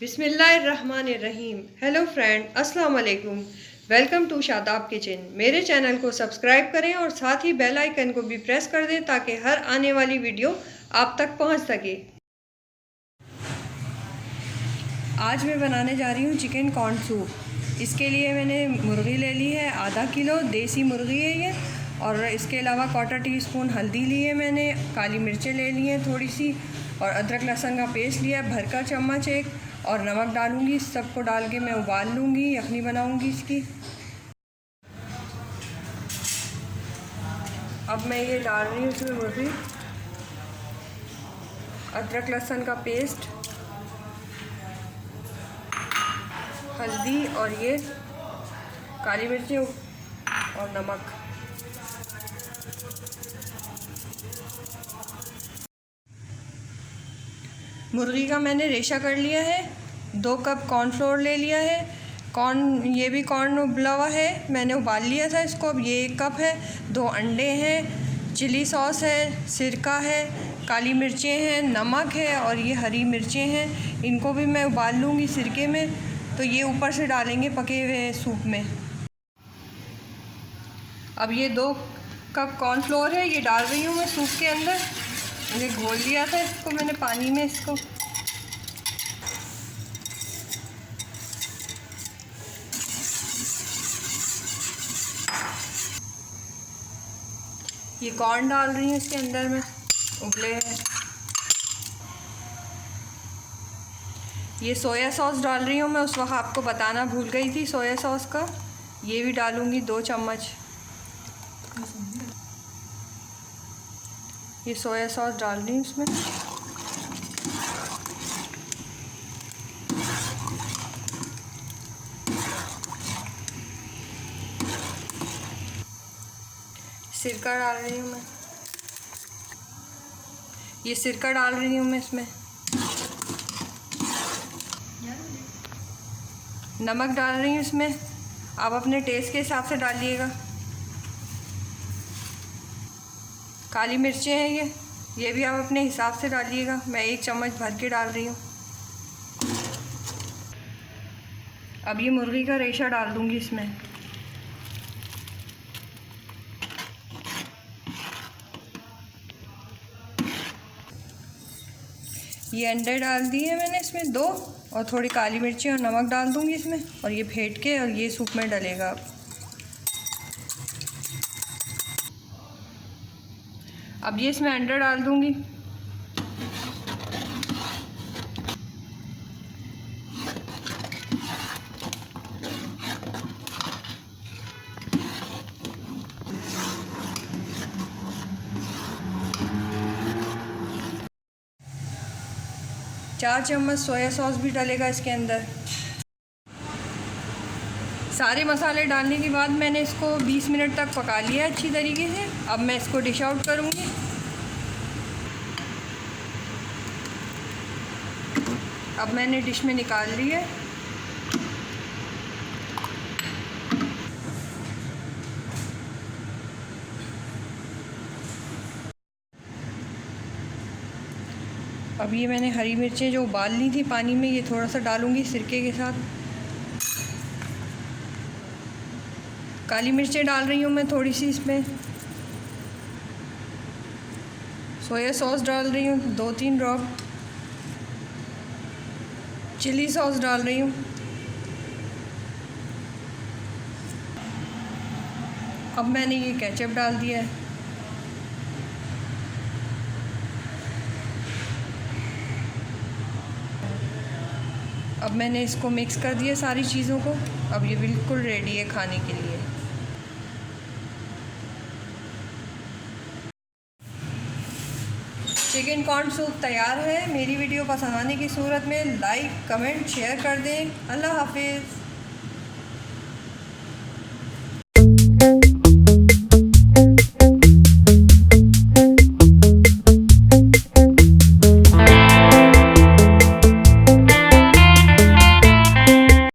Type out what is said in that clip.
बिस्मिल्लाहिर्रहमानिर्रहीम। Hello friend, अस्सलाम वालेकुम। Welcome to Shadab kitchen. मेरे चैनल को सब्सक्राइब करें और साथ ही बेल आइकन को भी प्रेस कर दें ताकि हर आने वाली वीडियो आप तक पहुंच सके। आज मैं बनाने जा रही हूँ चिकन कॉर्न सूप। इसके लिए मैंने मुर्गी ले ली है, आधा किलो देसी मुर्गी है ये। और इसके अलावा 1/4 टीस्पून हल्दी ली है मैंने, काली मिर्चें ले ली हैं थोड़ी सी, और अदरक लहसुन का पेस्ट लिया है भर का चम्मच एक, और नमक डालूँगी। सबको डाल के मैं उबाल लूँगी, यखनी बनाऊँगी इसकी। अब मैं ये डाल रही हूँ इसमें मुर्गी, अदरक लहसुन का पेस्ट, हल्दी और ये काली मिर्चें और नमक। मुर्गी का मैंने रेशा कर लिया है। 2 कप कॉर्नफ्लोर ले लिया है। ये भी कॉर्न उबला हुआ है, मैंने उबाल लिया था इसको। अब ये 1 कप है। 2 अंडे हैं, चिली सॉस है, सिरका है, काली मिर्चें हैं, नमक है और ये हरी मिर्चें हैं। इनको भी मैं उबाल लूँगी सिरके में, तो ये ऊपर से डालेंगे पके हुए सूप में। अब ये 2 कप कॉर्नफ्लोर है, ये डाल रही हूँ मैं सूप के अंदर। ये घोल लिया था इसको मैंने पानी में इसको। ये कॉर्न डाल रही हूँ इसके अंदर में, उबले हैं। ये सोया सॉस डाल रही हूँ मैं, उस वक्त आपको बताना भूल गई थी सोया सॉस का। ये भी डालूँगी 2 चम्मच। ये सोया सॉस डाल रही हूँ इसमें। सिरका डाल रही हूँ मैं, ये सिरका डाल रही हूँ मैं इसमें। नमक डाल रही हूँ इसमें, आप अपने टेस्ट के हिसाब से डालिएगा। काली मिर्चें हैं ये भी आप अपने हिसाब से डालिएगा। मैं 1 चम्मच भर के डाल रही हूँ। अब ये मुर्गी का रेशा डाल दूँगी इसमें। ये अंडे डाल दिए मैंने इसमें 2, और थोड़ी काली मिर्ची और नमक डाल दूँगी इसमें, और ये फेंट के और ये सूप में डलेगा। अब ये इसमें अंडा डाल दूँगी। चार चम्मच सोया सॉस भी डलेगा इसके अंदर। सारे मसाले डालने के बाद मैंने इसको 20 मिनट तक पका लिया अच्छी तरीके से। अब मैं इसको डिश आउट करूँगी। अब मैंने डिश में निकाल ली है। अब ये मैंने हरी मिर्चें जो उबाल ली थी पानी में, ये थोड़ा सा डालूँगी सिरके के साथ। काली मिर्चें डाल रही हूँ मैं थोड़ी सी इसमें। सोया सॉस डाल रही हूँ 2-3 ड्रॉप। चिली सॉस डाल रही हूँ। अब मैंने ये केचप डाल दिया है। अब मैंने इसको मिक्स कर दिया सारी चीज़ों को। अब ये बिल्कुल रेडी है खाने के लिए। चिकन कॉर्न सूप तैयार है। मेरी वीडियो पसंद आने की सूरत में लाइक, कमेंट, शेयर कर दें। अल्लाह हाफिज़।